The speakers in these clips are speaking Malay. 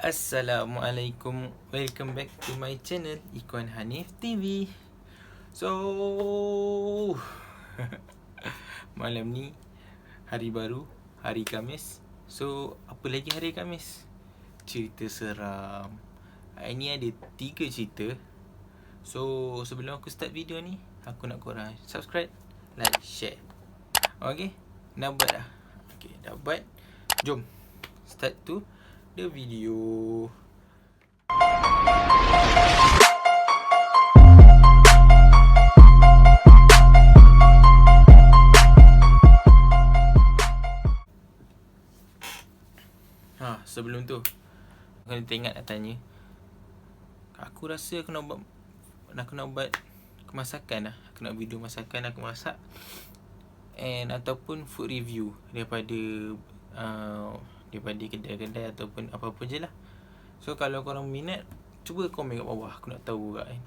Assalamualaikum. Welcome back to my channel Ikuan Hanif TV. So malam ni hari baru, hari Khamis. So apa lagi hari Khamis? Cerita seram. Hari ni ada 3 cerita. So sebelum aku start video ni, aku nak korang subscribe, like, share. Okay, dah buat dah? Okay, dah buat. Jom start to the video. Sebelum tu kena ingat nak tanya. Aku rasa aku nak buat masakan lah. Aku nak video masakan aku masak, and ataupun food review daripada kedai-kedai ataupun apa-apa je lah. So kalau korang minat, cuba komen kat bawah, aku nak tahu juga kan.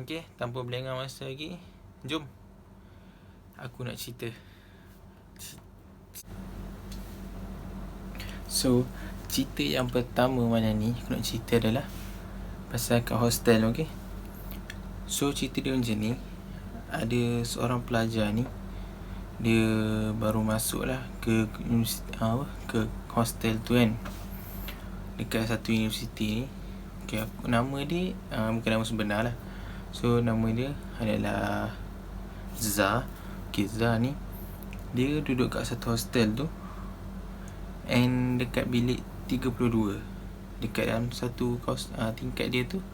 Okay, tanpa berlengah masa lagi, jom aku nak cerita. So cerita yang pertama malam ni aku nak cerita adalah pasal kat hostel. Okay, so cerita dia macam ni. Ada seorang pelajar ni, dia baru masuk lah ke hostel tu kan, dekat satu universiti ni. Okay, nama dia bukan nama sebenar lah. So nama dia adalah Zah. Okay, Zah ni dia duduk kat satu hostel tu, and dekat bilik 32. Dekat dalam satu tingkat dia tu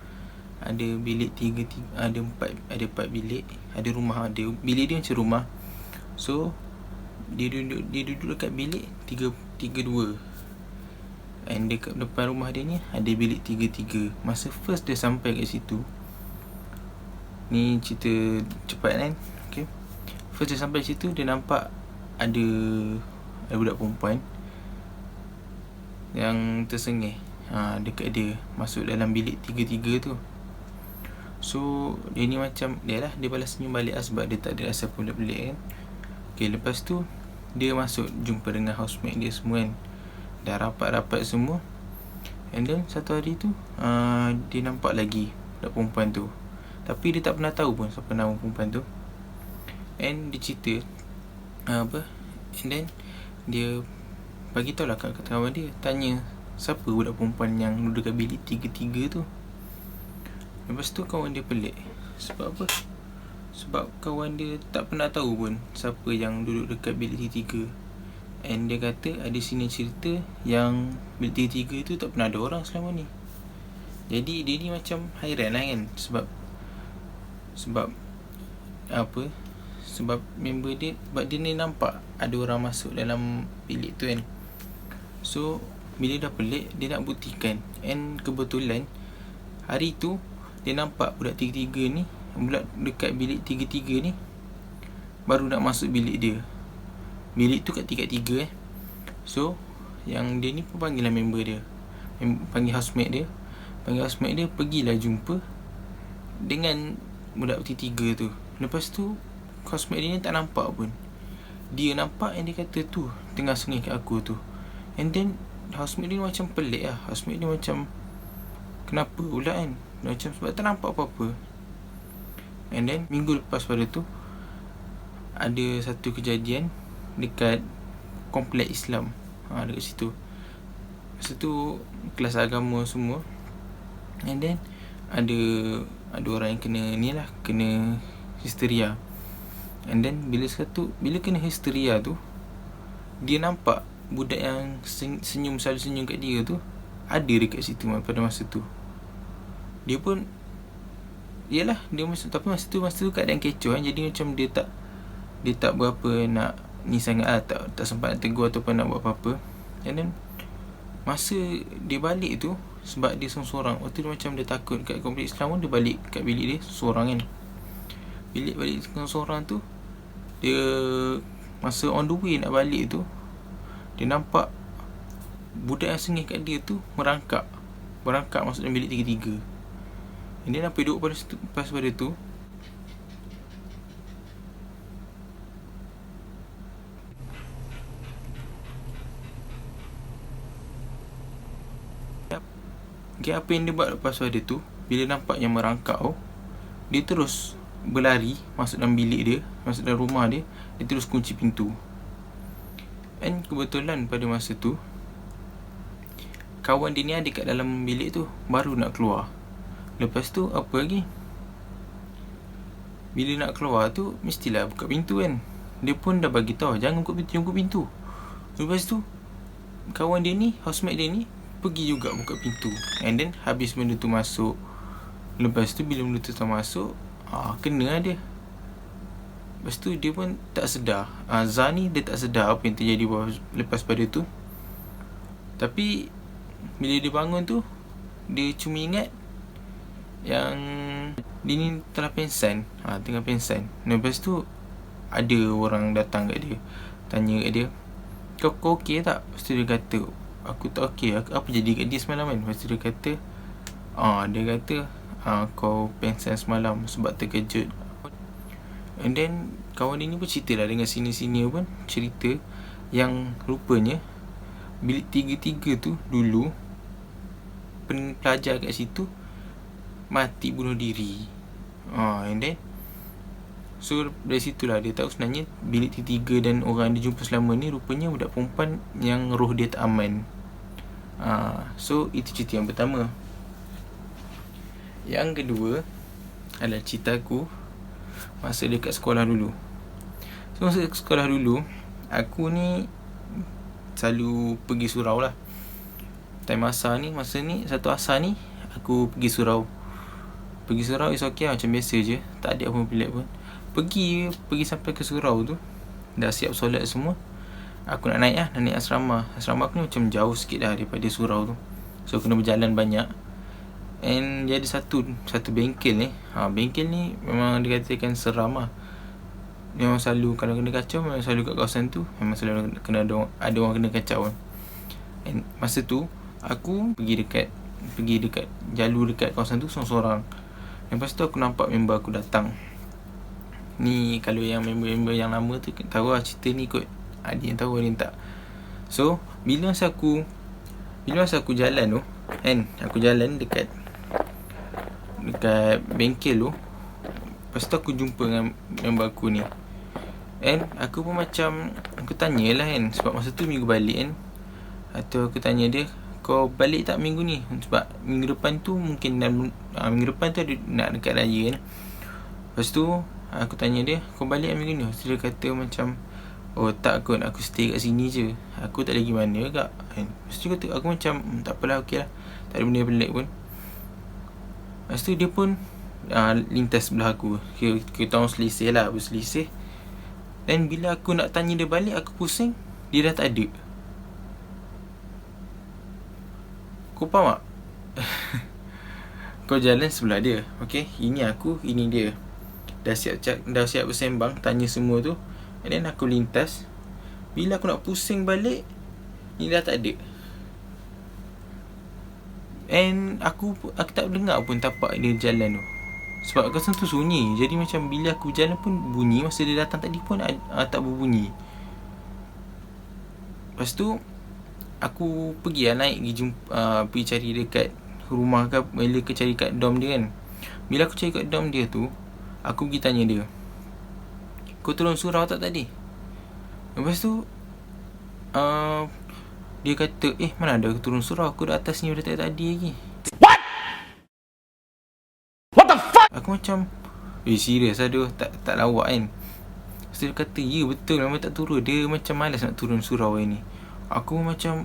ada bilik 3, ada 4 bilik. Ada rumah, ada bilik dia macam rumah. So dia duduk dekat bilik 32, and dekat depan rumah dia ni ada bilik 33. Masa first dia sampai kat situ, ni cerita cepat kan. Okay, first dia sampai situ, dia nampak ada budak perempuan yang tersengih dekat dia, masuk dalam bilik 33 tu. So dia ni macam dia balas senyum balik lah, sebab dia tak ada rasa pelik-pelik kan. Okay, lepas tu dia masuk jumpa dengan housemate dia semua kan. Dah rapat-rapat semua, and then satu hari tu dia nampak lagi budak perempuan tu, tapi dia tak pernah tahu pun siapa nama perempuan tu. And dia cerita and then dia bagi tahu lah kat kawan dia, tanya siapa budak perempuan yang duduk kat bilik 33 tu. Lepas tu kawan dia pelik. Sebab apa? Sebab kawan dia tak pernah tahu pun siapa yang duduk dekat bilik 33. And dia kata ada sini cerita yang bilik 33 tu tak pernah ada orang selama ni. Jadi dia ni macam hairan lah kan. Sebab apa? Sebab member dia, sebab dia ni nampak ada orang masuk dalam bilik tu kan. So bila dah pelik, dia nak buktikan. And kebetulan hari tu dia nampak budak 33 ni, budak dekat bilik 33 ni baru nak masuk bilik dia. Bilik tu kat tingkat 3 So yang dia ni pun panggil lah member dia, panggil housemate dia, pergilah jumpa dengan budak 33 tu. Lepas tu housemate dia ni tak nampak pun. Dia nampak, and dia kata tu tengah sengih kat aku tu. And then housemate dia macam pelik lah. Housemate dia macam kenapa pula kan, macam sebab tak nampak apa-apa. And then minggu lepas pada tu ada satu kejadian dekat komplek Islam, dekat situ. Masa tu kelas agama semua. And then ada orang yang kena histeria. And then bila kena histeria tu, dia nampak budak yang selalu senyum kat dia tu ada dekat situ pada masa tu. Dia pun yalah, tapi masa tu keadaan kecoh kan. Jadi macam dia tak berapa nak ni sangat lah, tak sempat nak tegur ataupun nak buat apa-apa. And then masa dia balik tu, sebab dia seorang-seorang, waktu dia macam dia takut kat kompleks Islam pun, dia balik kat bilik dia seorang kan. Balik seorang tu, dia masa on the way nak balik tu, dia nampak budak yang sengih kat dia tu merangkak masuk dalam bilik 33. Dia nampak duduk pada tu. Okay, apa yang dia buat lepas pada tu, bila nampak yang merangkak, dia terus berlari masuk dalam bilik dia, masuk dalam rumah dia. Dia terus kunci pintu. And kebetulan pada masa tu kawan dia ni ada kat dalam bilik tu, baru nak keluar. Lepas tu apa lagi, bila nak keluar tu mestilah buka pintu kan. Dia pun dah bagi tahu jangan buka pintu, jangan buka pintu. Lepas tu kawan dia ni, housemate dia ni, pergi juga buka pintu. And then habis benda tu masuk. Lepas tu bila benda tu tak masuk, kena dia. Lepas tu dia pun tak sedar. Zah ni dia tak sedar apa yang terjadi lepas pada tu. Tapi bila dia bangun tu, dia cuma ingat yang dia ni telah pensan. Tengah pensan. Lepas tu ada orang datang kat dia, tanya kat dia, Kau okey tak? Lepas tu dia kata, aku tak okey. Apa jadi kat dia semalam kan? Lepas tu dia kata, kau pensan semalam sebab terkejut. And then kawan dia ni pun cerita lah dengan senior-senior pun, cerita yang rupanya bilik 33 tu dulu pelajar kat situ mati bunuh diri. And then so dari situlah dia tahu sebenarnya bilik 33 dan orang dia jumpa selama ni rupanya budak perempuan yang roh dia tak aman. So itu cerita yang pertama. Yang kedua adalah cerita aku masa dekat sekolah dulu. So masa sekolah dulu, aku ni selalu pergi surau lah. Masa ni satu asar ni aku pergi surau. Pergi surau is okay lah, macam biasa je, tak ada apa pelik pun. Pergi sampai ke surau tu, dah siap solat semua. Aku nak naik asrama. Asrama aku ni macam jauh sikit lah daripada surau tu, so kena berjalan banyak. And dia ada satu bengkel ni. Bengkel ni memang dikatakan seram lah. Memang selalu kalau kena kacau, memang selalu kat kawasan tu memang selalu kena ada orang kena kacau. And masa tu aku pergi dekat jalur dekat kawasan tu seorang-seorang. Lepas tu aku nampak member aku datang. Ni kalau yang member-member yang lama tu tahu lah cerita ni kot. Ada yang tahu, ada yang tak. So bila masa aku jalan tu kan, aku jalan dekat bengkel tu. Lepas tu aku jumpa dengan member aku ni. And aku pun macam, aku tanyalah kan, sebab masa tu minggu balik kan. Atau aku tanya dia, kau balik tak minggu ni? Sebab minggu depan tu mungkin minggu depan tu ada nak dekat raya kan. Lepas tu aku tanya dia, kau balik minggu ni? Lepas tu dia kata macam, oh tak kot, aku stay kat sini je, aku tak lagi mana kak kan. Lepas tu kata, aku macam tak apalah, okey lah, tak ada benda pelik pun. Lepas tu dia pun lintas sebelah aku. Kita orang selisih lah, berselisih. Dan bila aku nak tanya dia balik, aku pusing, dia dah tak ada. Kau faham tak? Kau jalan sebelah dia, okay, ini aku, ini dia. Dah siap bersembang, tanya semua tu. And then aku lintas. Bila aku nak pusing balik, ni dah tak ada. And aku tak dengar pun tapak dia jalan tu, sebab kawasan tu sunyi. Jadi macam bila aku jalan pun bunyi, masa dia datang tadi pun tak berbunyi. Lepas tu aku pergi naik pergi cari dekat rumah ke, bila ke cari kat dom dia kan. Bila aku cari kat dom dia tu, aku pergi tanya dia, kau turun surau tak tadi? Lepas tu dia kata, mana ada aku turun surau, aku dah atas ni dah tadi lagi. What the fuck? Aku macam, serius lah dia, tak lawak kan. Lepas tu dia kata, ya betul, memang tak turun. Dia macam malas nak turun surau ni. Aku macam,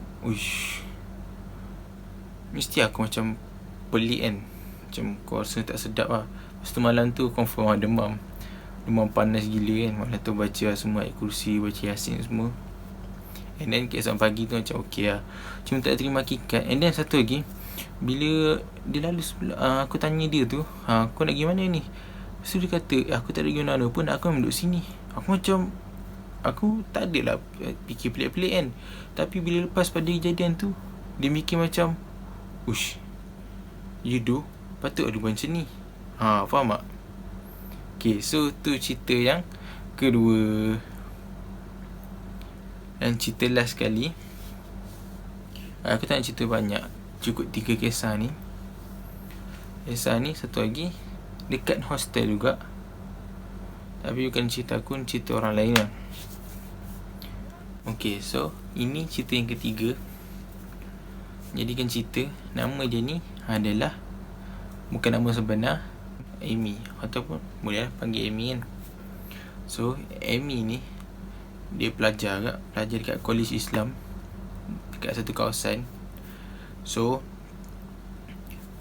mesti aku macam pelik kan. Macam kau rasa tak sedap lah. Lepas tu malam tu confirm demam panas gila kan. Malam tu baca semua ayat kursi, baca yasin semua. And then keesokan pagi tu macam okey lah, cuma tak terima hakikat. And then satu lagi, bila dia lalu sebelah, aku tanya dia tu, kau nak pergi mana ni? Lepas tu dia kata, aku tak ada pergi mana pun, aku memang duduk sini. Aku macam, aku tak adalah fikir pelik-pelik kan. Tapi bila lepas pada kejadian tu, dia mikir macam, you do, patut ada macam ni. Faham tak? Okay, so tu cerita yang kedua. Dan cerita last sekali, aku tak nak cerita banyak, cukup 3 kisah ni. Kisah ni satu lagi dekat hostel juga, tapi bukan cerita aku, cerita orang lain lah. Okay, so ini cerita yang ketiga. Jadikan cerita, nama dia ni adalah, bukan nama sebenar, Amy, ataupun boleh panggil Amy kan. So Amy ni dia pelajar dekat College Islam dekat satu kawasan. So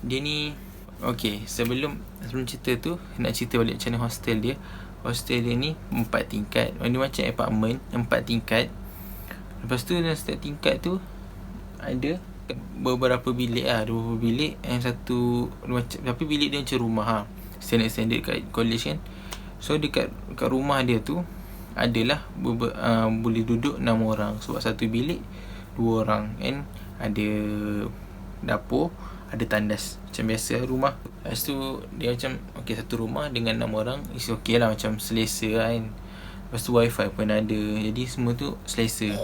dia ni, okay, sebelum cerita tu, nak cerita balik macam mana hostel dia. Hostel dia ni 4 tingkat. Dia macam apartment 4 tingkat. Lepas tu dalam setiap tingkat tu ada beberapa bilik lah. 2 bilik and satu, tapi bilik dia macam rumah lah, standard kat college kan. So dekat rumah dia tu adalah boleh duduk 6 orang. Sebab satu bilik 2 orang. And ada dapur, ada tandas, macam biasa rumah. Lepas tu dia macam, okay, satu rumah dengan 6 orang is okay lah, macam selesa lah kan. Lepas tu wifi pun ada, jadi semua tu selesa.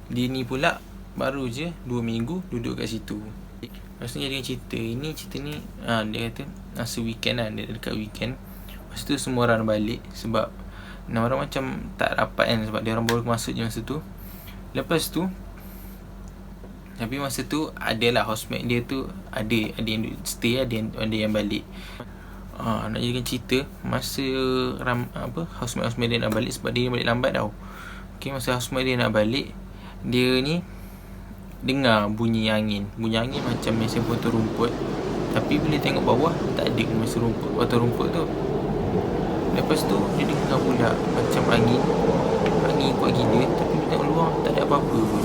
Dia ni pula baru je 2 minggu duduk kat situ. Lepas tu dia cerita, cerita ni dia kata masa weekend lah, dia dekat weekend. Lepas tu semua orang balik sebab 6 orang macam tak rapat kan, sebab dia orang baru masuk je masa tu. Lepas tu, tapi masa tu adalah housemate dia tu, ada yang stay, ada yang balik. Nak jadikan cerita, masa housemate dia nak balik, sebab dia balik lambat tau. Okay, masa housemate dia nak balik, dia ni dengar bunyi angin macam mesin potong rumput. Tapi bila tengok bawah, tak ada mesin potong rumput tu. Lepas tu dia dengar pula macam angin kuat gila, tapi bila tengok luar tak ada apa-apa pun.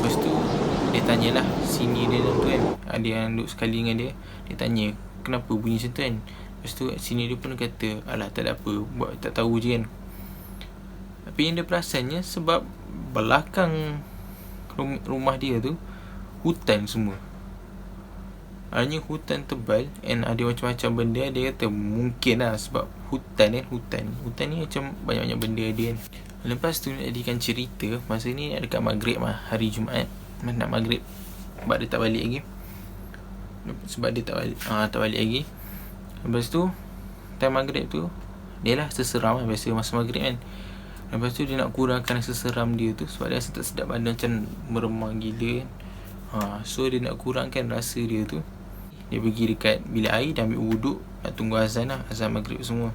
Lepas tu dia tanyalah sini dia tu kan, ada yang duduk sekali dengan dia. Dia tanya kenapa bunyi macam tu kan. Lepas tu sini dia pun kata, alah tak ada apa, buat tak tahu je kan. Tapi yang dia perasannya, sebab belakang rumah dia tu hutan semua. Hanya hutan tebal, and ada macam-macam benda. Dia kata mungkin lah sebab hutan ni macam banyak-banyak benda dia kan. Lepas tu jadikan cerita, masa ni dekat maghrib lah, hari Jumaat, nak maghrib, sebab dia tak balik lagi. Tak balik lagi. Lepas tu time maghrib tu, dia lah seseram lah, biasa masa maghrib kan. Lepas tu dia nak kurangkan seseram dia tu, sebab dia rasa tak sedap badan, macam meremang gila kan. So dia nak kurangkan rasa dia tu, dia pergi dekat bilik air, dia ambil wuduk, nak tunggu azan lah, azan maghrib semua.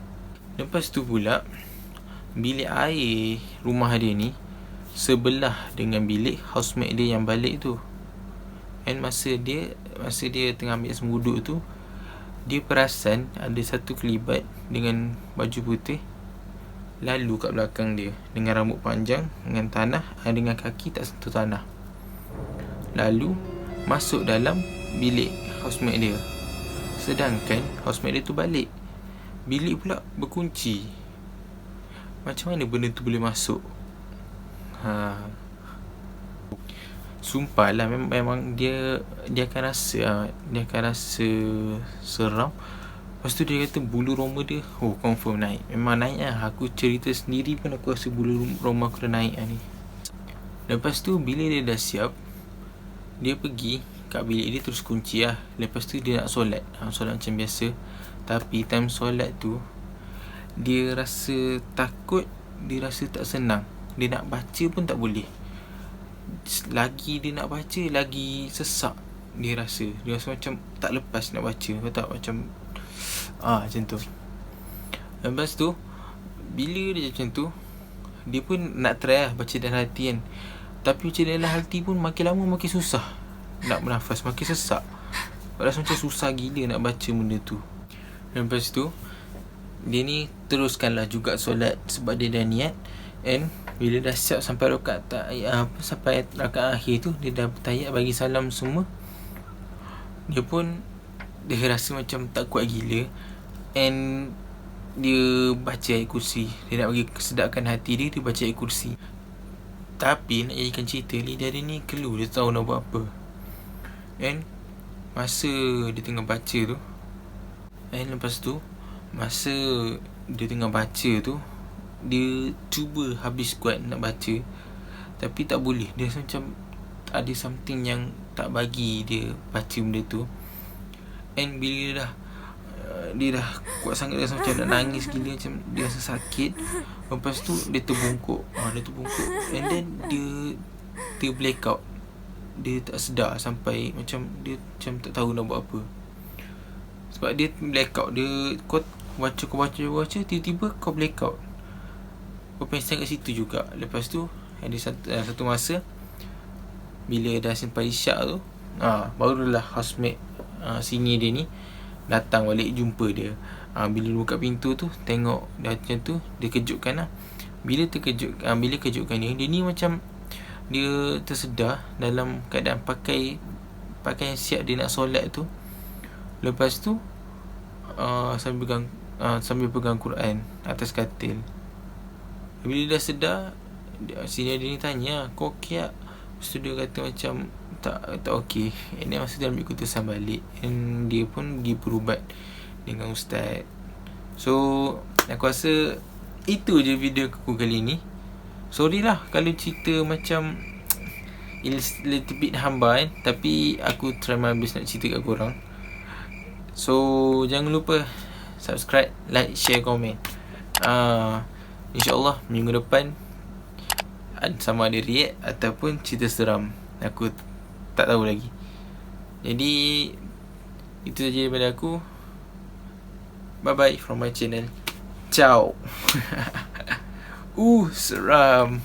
Lepas tu pula, bilik air rumah dia ni sebelah dengan bilik housemate dia yang balik tu. And masa dia tengah ambil semua wuduk tu, dia perasan ada satu kelibat dengan baju putih lalu kat belakang dia, dengan rambut panjang, dengan tanah, dengan kaki tak sentuh tanah, lalu masuk dalam bilik housemate dia. Sedangkan housemate dia tu balik, bilik pula berkunci. Macam mana benda tu boleh masuk? Sumpah lah, memang dia akan rasa seram. Lepas tu dia kata bulu roma dia confirm naik. Memang naik lah. Aku cerita sendiri pun aku rasa bulu roma aku dah naik lah ni. Lepas tu bila dia dah siap, dia pergi kat bilik dia, terus kunci lah. Lepas tu dia nak solat macam biasa. Tapi time solat tu, dia rasa takut, dia rasa tak senang. Dia nak baca pun tak boleh. Lagi dia nak baca, lagi sesak. Dia rasa macam tak lepas nak baca. Kau tak macam macam tu. Lepas tu bila dia macam tu, dia pun nak try lah baca dalam hati kan. Tapi baca dalam hati pun makin lama makin susah nak bernafas, makin sesak. Rasa macam susah gila nak baca benda tu. Lepas tu dia ni teruskanlah juga solat, sebab dia dah niat. And bila dah siap sampai sampai rakaat akhir tu, dia dah bertayat, bagi salam semua. Dia rasa macam tak kuat gila. And dia baca ayat kursi. Dia nak bagi kesedapkan hati dia, dia baca ayat kursi. Tapi nak jadikan cerita, lidah dia ni keluh, dia tahu nak buat apa. And masa dia tengah baca tu, lepas tu masa dia tengah baca tu, dia cuba habis kuat nak baca, tapi tak boleh. Dia rasa macam ada something yang tak bagi dia baca benda tu. And bila dia dah kuat sangat, dia rasa macam nak nangis gila, macam dia rasa sakit. Lepas tu dia terbungkuk. And then dia black out. Dia tak sedar sampai macam dia macam tak tahu nak buat apa. Sebab dia black out. Kau baca, tiba-tiba kau black out. Kau pengsan kat situ juga. Lepas tu ada satu masa bila dah simpan isyak tu, barulah housemate senior dia ni datang balik jumpa dia. Bila buka pintu tu, tengok dah macam tu, dia kejutkan lah. Bila kejutkan dia ni macam dia tersedar dalam keadaan pakaian siap dia nak solat tu. Lepas tu sambil pegang Quran atas katil. Bila dah sedar, senior dia ni tanya, kau okey tak? Lepas tu dia kata macam tak okey. And then masa dia ambil keputusan balik, and dia pun pergi berubat dengan ustaz. So aku rasa itu je video aku kali ni. Sorry lah kalau cerita macam little bit hamba tapi aku try my best nak cerita kat korang. So jangan lupa subscribe, like, share, komen. InsyaAllah minggu depan sama ada react ataupun cerita seram. Aku tak tahu lagi. Jadi itu saja daripada aku. Bye bye from my channel. Ciao. Seram.